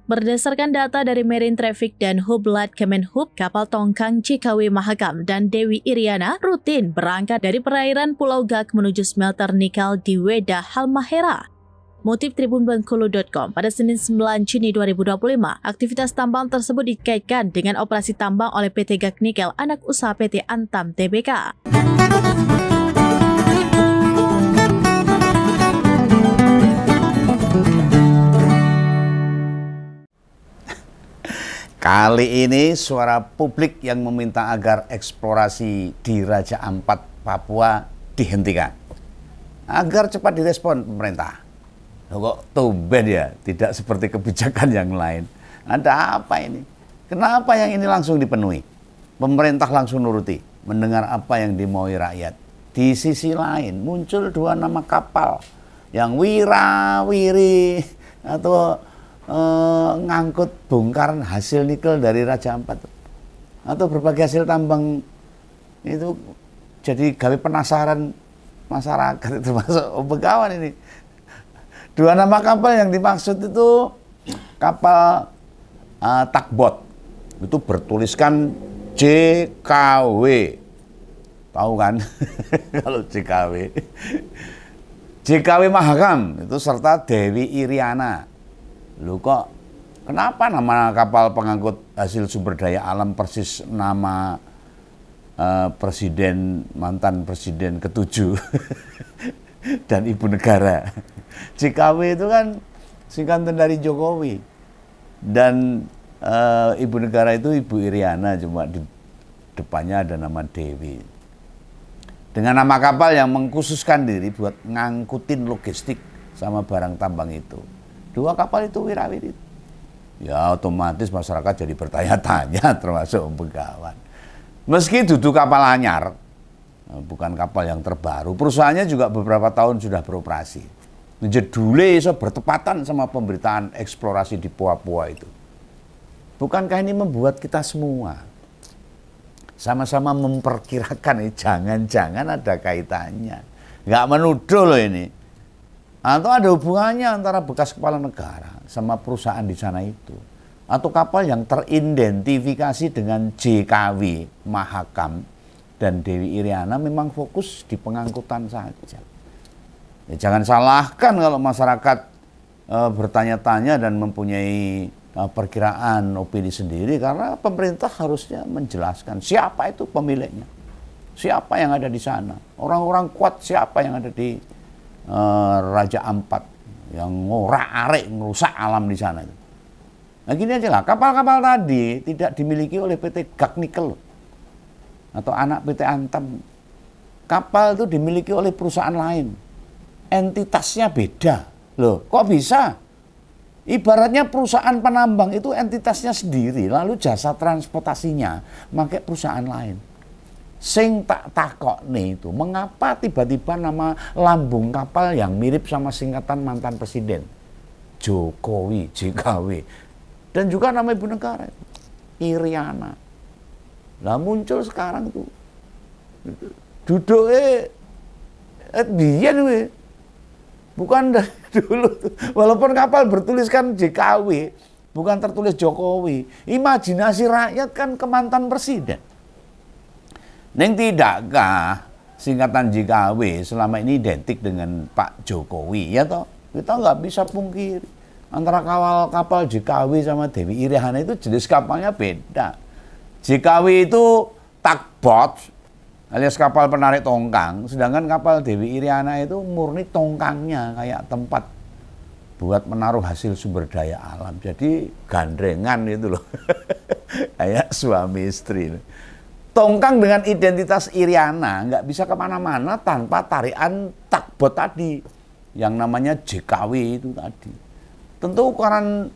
Berdasarkan data dari Marine Traffic dan Hublat Kemenhub, kapal tongkang JKW Mahakam dan Dewi Iriana rutin berangkat dari perairan Pulau Gak menuju smelter nikel di Wedah, Halmahera. Motif tribunbengkulu.com pada Senin 9 Juni 2025, aktivitas tambang tersebut dikaitkan dengan operasi tambang oleh PT Gak Nikel anak usaha PT Antam Tbk. Kali ini suara publik yang meminta agar eksplorasi di Raja Ampat, Papua dihentikan. Agar cepat direspon pemerintah. Loh, kok tumben ya, tidak seperti kebijakan yang lain. Ada apa ini? Kenapa yang ini langsung dipenuhi? Pemerintah langsung nuruti, mendengar apa yang dimaui rakyat. Di sisi lain muncul dua nama kapal yang wirawiri atau ngangkut bongkaran hasil nikel dari Raja Ampat atau berbagai hasil tambang itu, jadi gawe penasaran masyarakat, termasuk Begawan ini. Dua nama kapal yang dimaksud itu kapal tugboat, itu bertuliskan JKW, tahu kan? Kalau JKW Mahakam itu serta Dewi Iriana. Loh, kok kenapa nama kapal pengangkut hasil sumber daya alam persis nama mantan presiden ke-7 dan ibu negara. JKW itu kan singkatan dari Jokowi, dan ibu negara itu Ibu Iriana, cuma di depannya ada nama Dewi. Dengan nama kapal yang mengkhususkan diri buat ngangkutin logistik sama barang tambang itu. Dua kapal itu wirawiri. Ya otomatis masyarakat jadi bertanya-tanya, termasuk Begawan. Meski duduk kapal anyar, bukan kapal yang terbaru, perusahaannya juga beberapa tahun sudah beroperasi. Jedule iso bertepatan sama pemberitaan eksplorasi di Papua itu. Bukankah ini membuat kita semua sama-sama memperkirakan jangan-jangan ada kaitannya? Nggak menuduh loh ini. Atau ada hubungannya antara bekas kepala negara sama perusahaan di sana itu. Atau kapal yang teridentifikasi dengan JKW Mahakam dan Dewi Iriana memang fokus di pengangkutan saja. Ya, jangan salahkan kalau masyarakat bertanya-tanya dan mempunyai perkiraan opini sendiri, karena pemerintah harusnya menjelaskan siapa itu pemiliknya, siapa yang ada di sana, orang-orang kuat siapa yang ada di Raja Ampat yang ngorak-arik ngerusak alam di sana. Nah gini aja lah, kapal-kapal tadi tidak dimiliki oleh PT Gak Nikel atau anak PT Antam. Kapal itu dimiliki oleh perusahaan lain, entitasnya beda. Loh, kok bisa? Ibaratnya perusahaan penambang itu entitasnya sendiri, lalu jasa transportasinya pakai perusahaan lain. Sing tak takok nih itu, mengapa tiba-tiba nama lambung kapal yang mirip sama singkatan mantan presiden Jokowi, JKW, dan juga nama ibu negara Iriana. Lah muncul sekarang tuh duduk biyen we, bukan dari dulu tuh. Walaupun kapal bertuliskan JKW, bukan tertulis Jokowi, imajinasi rakyat kan ke mantan presiden. Neng tidakkah singkatan JKW selama ini identik dengan Pak Jokowi, ya toh? Kita nggak bisa pungkiri antara kapal JKW sama Dewi Iriana itu jenis kapalnya beda. JKW itu tugboat alias kapal penarik tongkang, sedangkan kapal Dewi Iriana itu murni tongkangnya kayak tempat buat menaruh hasil sumber daya alam. Jadi gandrengan itu loh, kayak suami istri. Tongkang dengan identitas Iriana nggak bisa kemana-mana tanpa tarian tugboat tadi yang namanya JKW itu tadi. Tentu ukuran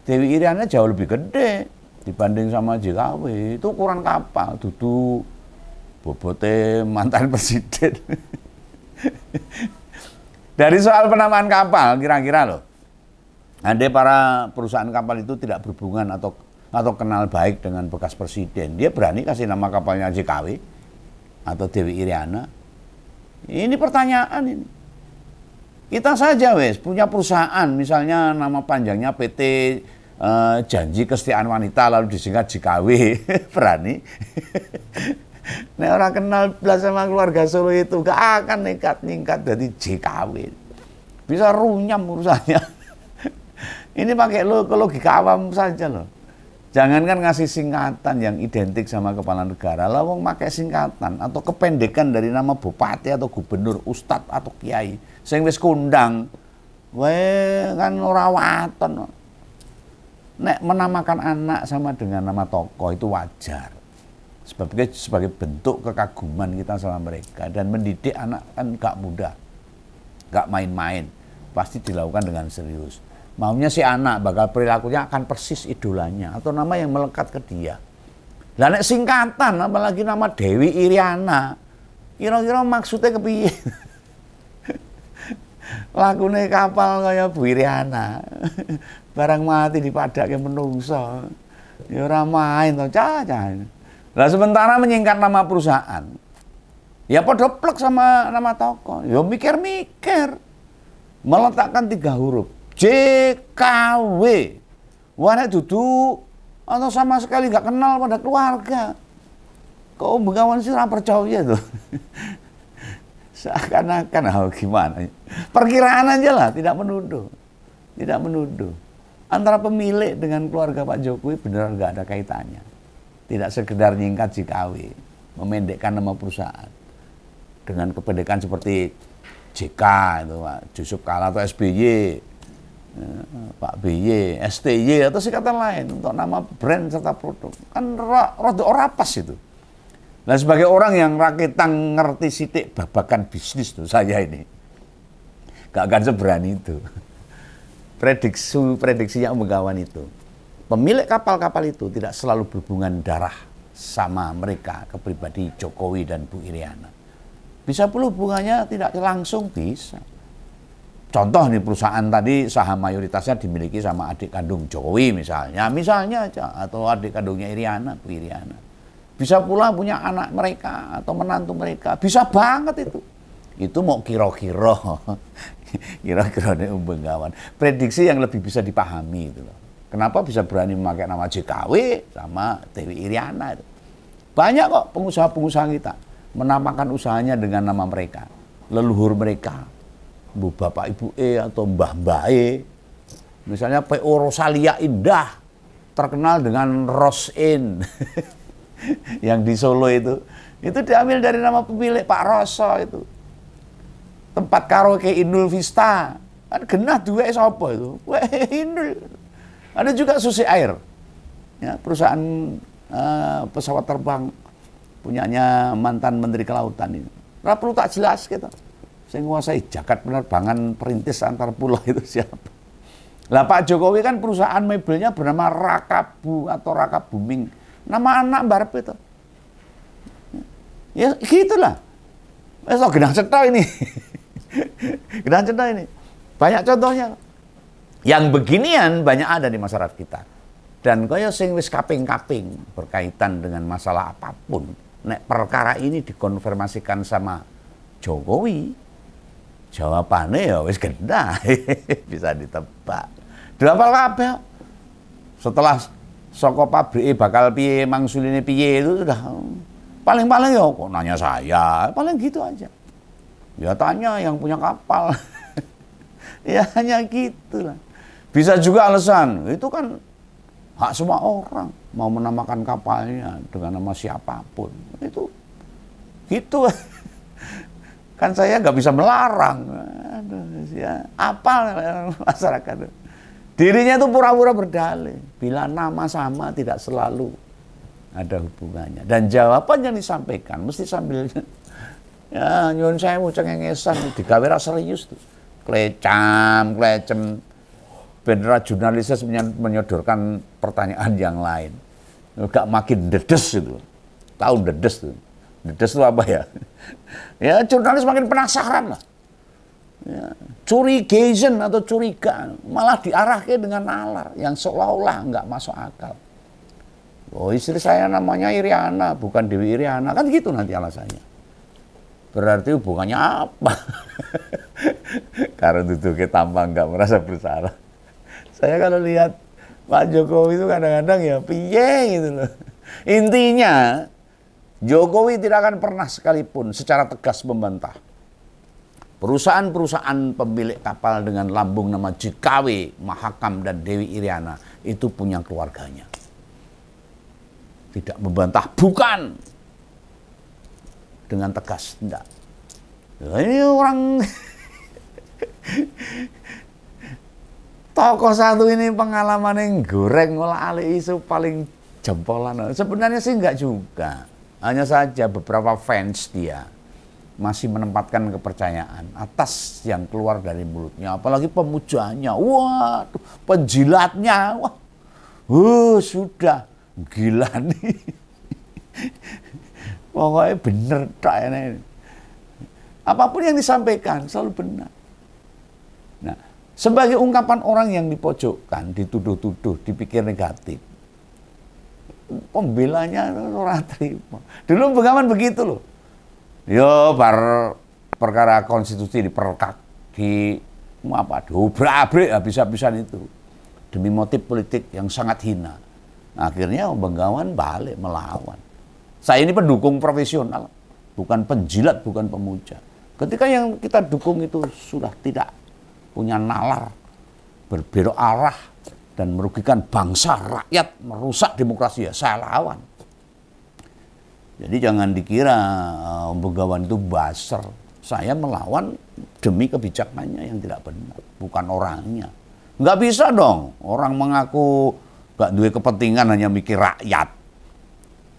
Dewi Iriana jauh lebih gede dibanding sama JKW. Itu ukuran kapal, dudu bobote mantan presiden. Dari soal penamaan kapal, kira-kira loh, andai para perusahaan kapal itu tidak berhubungan atau kenal baik dengan bekas presiden, dia berani kasih nama kapalnya JKW atau Dewi Iriana? Ini pertanyaan ini. Kita saja punya perusahaan, misalnya nama panjangnya PT janji kesetiaan wanita lalu disingkat JKW. Berani. Nek orang kenal belas sama keluarga Solo itu gak akan nekat nyingkat jadi JKW. Bisa runyam urusannya. Ini pakai logika awam saja loh. Jangankan ngasih singkatan yang identik sama kepala negara, lah wong pakai singkatan atau kependekan dari nama bupati atau gubernur, ustadz atau kiai, sing wis kondang, kan ora waton. Nek menamakan anak sama dengan nama tokoh itu wajar. Sebagai bentuk kekaguman kita sama mereka, dan mendidik anak kan gak mudah. Gak main-main, pasti dilakukan dengan serius. Maunya si anak bakal perilakunya akan persis idolanya atau nama yang melekat ke dia. Lah nek singkatan apalagi nama Dewi Iriana, kira-kira maksudnya kepiye? Lakune kapal kaya Bu Iriana. Barang mati dipadake menungso. Ya ora main to, cah. Lah sementara menyingkat nama perusahaan. Ya padha plek sama nama toko. Ya mikir-mikir. Meletakkan 3 huruf. JKW. Wah nek dudu atau sama sekali gak kenal pada keluarga. Kok Bengawan sih ora percaya tuh. Seakan-akan gimana. Perkiraan aja lah, tidak menuduh. Tidak menuduh. Antara pemilik dengan keluarga Pak Jokowi benar gak ada kaitannya. Tidak sekedar nyingkat JKW, memendekkan nama perusahaan. Dengan kependekan seperti JK itu Pak Jusuf Kalla atau SBY, Pak BY, STY atau singkatan lain untuk nama brand serta produk. Kan rada ora pas itu. Nah sebagai orang yang rakitang ngerti sitik babakan bisnis tuh saya ini gak akan seberani itu. Prediksinya Bengawan itu. Pemilik kapal-kapal itu tidak selalu berhubungan darah sama mereka, kepribadi Jokowi dan Bu Iriana. Bisa pula hubungannya tidak langsung, bisa. Contoh nih perusahaan tadi saham mayoritasnya dimiliki sama adik kandung Jokowi misalnya aja, atau adik kandungnya Iriana, Bu Iriana. Bisa pula punya anak mereka atau menantu mereka, bisa banget itu. Itu mau kira-kira nih Bengawan. Prediksi yang lebih bisa dipahami itu loh. Kenapa bisa berani memakai nama JKW sama Dewi Iriana itu. Banyak kok pengusaha-pengusaha kita menamakan usahanya dengan nama mereka, leluhur mereka. Bu Bapak Ibu E atau Mbah Mbah E. Misalnya PO Rosalia Indah, terkenal dengan Rosin. Yang di Solo itu diambil dari nama pemilik Pak Roso itu. Tempat karaoke Inul Vista, kan genah duwe sapa itu? Wah, Inul. Ada juga Susi Air. Ya, perusahaan pesawat terbang punyanya mantan Menteri Kelautan ini. Ora perlu tak jelas gitu. Saya menguasai jagat penerbangan perintis antar pulau itu siapa? Lah Pak Jokowi kan perusahaan mebelnya bernama Rakabu atau Raka Booming. Nama anak barep itu. Ya gitulah. So genah cetha ini. Genah cetha ini. Banyak contohnya. Yang beginian banyak ada di masyarakat kita. Dan kaya sing wis kaping-kaping berkaitan dengan masalah apapun. Nek perkara ini dikonfirmasikan sama Jokowi, jawabannya ya wis gendah. Bisa ditebak. Dihafal kabeh. Setelah saka pabrike bakal piye, mangsuline piye itu sudah paling-paling ya kok nanya saya, paling gitu aja. Ya tanya yang punya kapal. Ya hanya gitulah. Bisa juga alasan, itu kan hak semua orang mau menamakan kapalnya dengan nama siapapun. Itu gitu. Kan saya nggak bisa melarang. Aduh, ya, apal masyarakat. Dirinya itu pura-pura berdalih. Bila nama sama tidak selalu ada hubungannya. Dan jawaban yang disampaikan mesti sambil ya nyuwun sewu cengengesan digawe ra serius tuh. Klecam. Beneran jurnalisnya menyodorkan pertanyaan yang lain. Gak makin dedes itu. Tahu dedes tuh. Dedes itu apa ya? Ya jurnalis makin penasaran lah. Ya, curigation atau curiga malah diarahkan dengan nalar yang seolah-olah nggak masuk akal. Oh istri saya namanya Iriana bukan Dewi Iriana, kan gitu nanti alasannya. Berarti hubungannya apa? Karena duduknya tampang nggak merasa bersalah. Saya kalau lihat Pak Jokowi itu kadang-kadang ya piye gitu loh. Intinya Jokowi tidak akan pernah sekalipun secara tegas membantah perusahaan-perusahaan pemilik kapal dengan lambung nama JKW, Mahakam, dan Dewi Iriana itu punya keluarganya. Tidak membantah, bukan. Dengan tegas, tidak. Ini orang tokoh satu ini pengalaman yang goreng olah alih isu paling jempolan. Sebenarnya sih enggak juga. Hanya saja beberapa fans dia masih menempatkan kepercayaan atas yang keluar dari mulutnya, apalagi pemujanya, wah, penjilatnya, wah, sudah gila nih, pokoknya bener tak ini. Apapun yang disampaikan selalu benar. Nah, sebagai ungkapan orang yang dipojokkan, dituduh-tuduh, dipikir negatif, pembelanya orang terima. Dulu Bengawan begitu loh. Yo perkara konstitusi diperkak, diobrak-abrik habis-habisan itu demi motif politik yang sangat hina. Akhirnya Bengawan balik melawan. Saya ini pendukung profesional, bukan penjilat, bukan pemuja. Ketika yang kita dukung itu sudah tidak punya nalar, berbelok arah dan merugikan bangsa, rakyat, merusak demokrasi, ya saya lawan. Jadi jangan dikira Bengawan itu buzzer. Saya melawan demi kebijakannya yang tidak benar, bukan orangnya. Nggak bisa dong orang mengaku nggak duwe kepentingan, hanya mikir rakyat,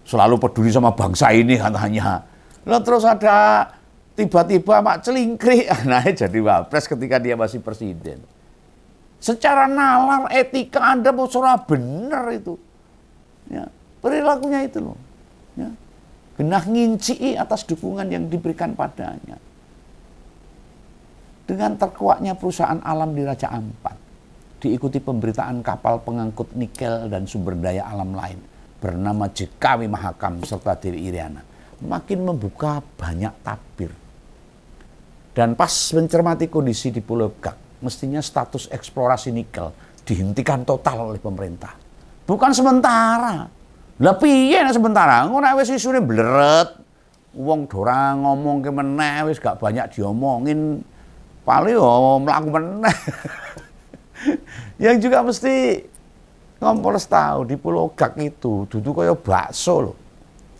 selalu peduli sama bangsa ini katanya. Lalu terus ada tiba-tiba Mak Celingkrik, anaknya jadi wapres ketika dia masih presiden. Secara nalar, etika Anda mau benar itu. Ya, perilakunya itu loh. Ya. Genah ngincii atas dukungan yang diberikan padanya. Dengan terkuaknya perusahaan alam di Raja Ampat, diikuti pemberitaan kapal pengangkut nikel dan sumber daya alam lain bernama JKW Mahakam serta Dewi Iriana, makin membuka banyak tabir. Dan pas mencermati kondisi di Pulau Gak, mestinya status eksplorasi nikel dihentikan total oleh pemerintah. Bukan sementara. Lah piye nek sementara? Ngono wis isune bleret. Wong dora ngomong ke meneh wis gak banyak diomongin. Paling yo mlaku meneh. Yang juga mesti Kompolnas tahu di Pulau Gak itu duduk kaya bakso loh.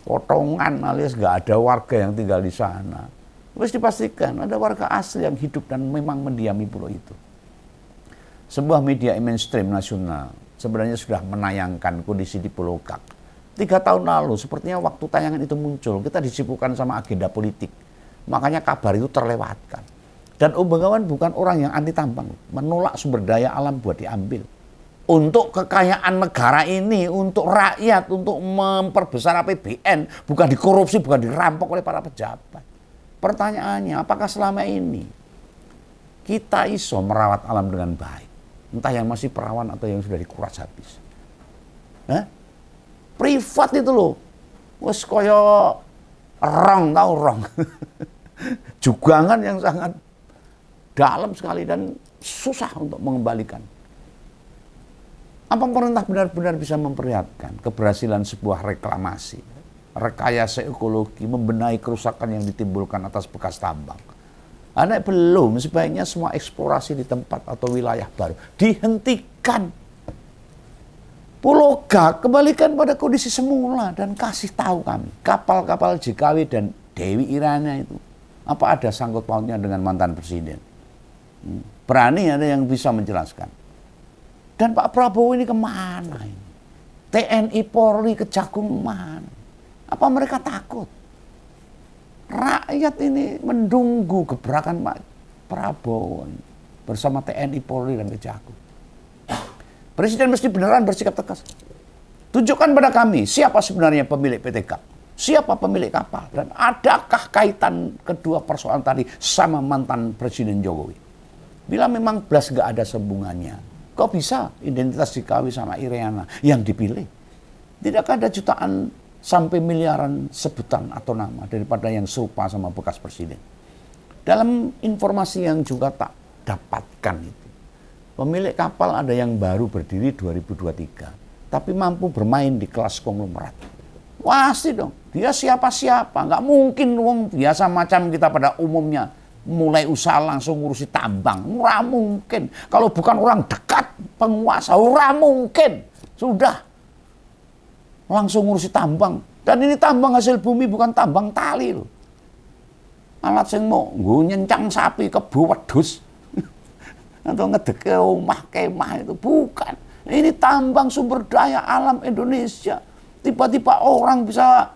Potongan alias gak ada warga yang tinggal di sana. Wis dipastikan ada warga asli yang hidup dan memang mendiami pulau itu. Sebuah media mainstream nasional sebenarnya sudah menayangkan kondisi di Pulau Gak. 3 tahun lalu, sepertinya waktu tayangan itu muncul, kita disibukkan sama agenda politik. Makanya kabar itu terlewatkan. Dan Bengawan bukan orang yang anti tambang, menolak sumber daya alam buat diambil. Untuk kekayaan negara ini, untuk rakyat, untuk memperbesar APBN, bukan dikorupsi, bukan dirampok oleh para pejabat. Pertanyaannya, apakah selama ini kita iso merawat alam dengan baik? Entah yang masih perawan atau yang sudah dikuras habis. Hah? Privat itu loh, wes koyo rong. Jugangan yang sangat dalam sekali dan susah untuk mengembalikan. Apa pemerintah benar-benar bisa memperlihatkan keberhasilan sebuah reklamasi, rekayasa ekologi, membenahi kerusakan yang ditimbulkan atas bekas tambang? Anak belum, sebaiknya semua eksplorasi di tempat atau wilayah baru dihentikan. Pulau Gak kembalikan pada kondisi semula dan kasih tahu kami kapal-kapal JKW dan Dewi Iriana itu apa ada sangkut pautnya dengan mantan presiden. Berani ada yang bisa menjelaskan. Dan Pak Prabowo ini kemana ini? TNI Polri Kejagung mana? Apa mereka takut? Rakyat ini menunggu gebrakan Pak Prabowo ini bersama TNI Polri dan Kejagung. Presiden mesti beneran bersikap tegas. Tunjukkan pada kami siapa sebenarnya pemilik PTK, siapa pemilik kapal, dan adakah kaitan kedua persoalan tadi sama mantan Presiden Jokowi. Bila memang belas gak ada sambungannya, kok bisa identitas JKW sama Iriana yang dipilih? Tidakkah ada jutaan sampai miliaran sebutan atau nama daripada yang serupa sama bekas presiden? Dalam informasi yang juga tak dapatkan itu, Pemilik kapal ada yang baru berdiri 2023, tapi mampu bermain di kelas konglomerat. Pasti dong, dia siapa-siapa. Nggak mungkin wong biasa macam kita pada umumnya mulai usaha langsung ngurusi tambang. Nggak mungkin. Kalau bukan orang dekat penguasa, nggak mungkin. Sudah langsung ngurusi tambang. Dan ini tambang hasil bumi, bukan tambang tali loh. Alat sing mau nyencang sapi kebo wedhus atau ngedeke omah kemah itu bukan. Ini tambang sumber daya alam Indonesia. Tiba-tiba orang bisa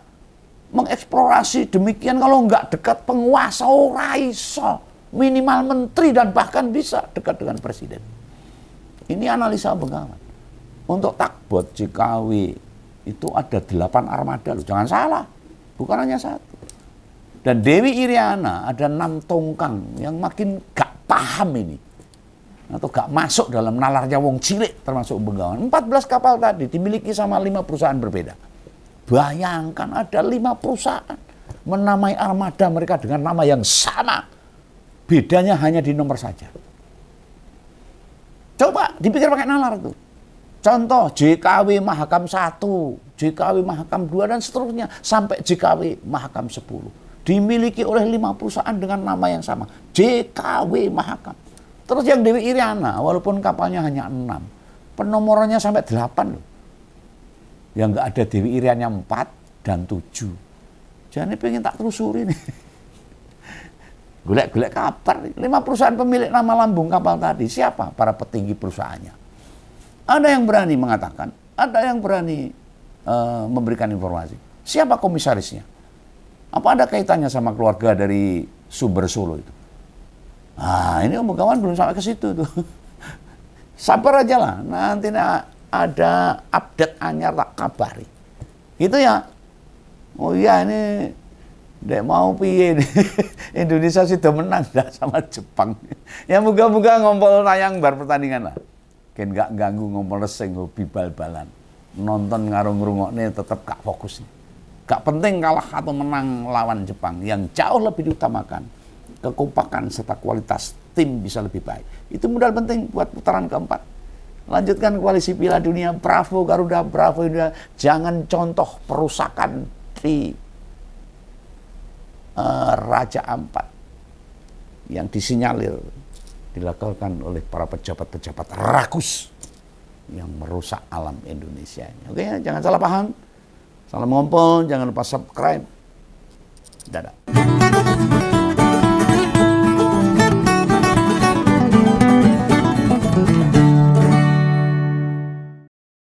mengeksplorasi demikian kalau nggak dekat penguasa ora iso. Minimal menteri dan bahkan bisa dekat dengan presiden. Ini analisa Bengawan. Untuk Takbot Cikawi itu ada 8 armada loh, jangan salah. Bukan hanya satu. Dan Dewi Iriana ada 6 tongkang yang makin gak paham ini. Atau gak masuk dalam nalarnya wong cilik termasuk Bengawan. 14 kapal tadi dimiliki sama 5 perusahaan berbeda. Bayangkan ada 5 perusahaan menamai armada mereka dengan nama yang sama. Bedanya hanya di nomor saja. Coba dipikir pakai nalar tuh. Contoh JKW Mahakam 1, JKW Mahakam 2 dan seterusnya sampai JKW Mahakam 10. Dimiliki oleh 5 perusahaan dengan nama yang sama. JKW Mahakam. Terus yang Dewi Iriana, walaupun kapalnya hanya 6, penomorannya sampai 8 loh. Yang nggak ada Dewi Iriana 4 dan 7. Jadi pengen tak telusuri nih. Golek-golek kabar. 5 perusahaan pemilik nama lambung kapal tadi, siapa para petinggi perusahaannya? Ada yang berani mengatakan, ada yang berani memberikan informasi. Siapa komisarisnya? Apa ada kaitannya sama keluarga dari Sumber Solo itu? Nah, ini Om Bengawan belum sampai ke situ tuh. Sabar aja lah, nanti ada update anyar tak kabari. Gitu ya. Oh iya ini dek mau piye nih. Indonesia sudah menang dah sama Jepang. Ya moga-moga ngompol tayang bar pertandingan lah. Ken gak ganggu ngompol reseng hobi bal-balan. Nonton ngarung-ngrungokne tetap gak fokus. Gak penting kalah atau menang lawan Jepang, yang jauh lebih diutamakan kekompakan serta kualitas tim bisa lebih baik. Itu modal penting buat putaran keempat. Lanjutkan koalisi Piala Dunia, bravo Garuda, bravo Indonesia. Jangan contoh perusakan di Raja Ampat yang disinyalir dilakukan oleh para pejabat-pejabat rakus yang merusak alam Indonesia. Oke, jangan salah paham. Salam ngompol, jangan lupa subscribe. Dadah.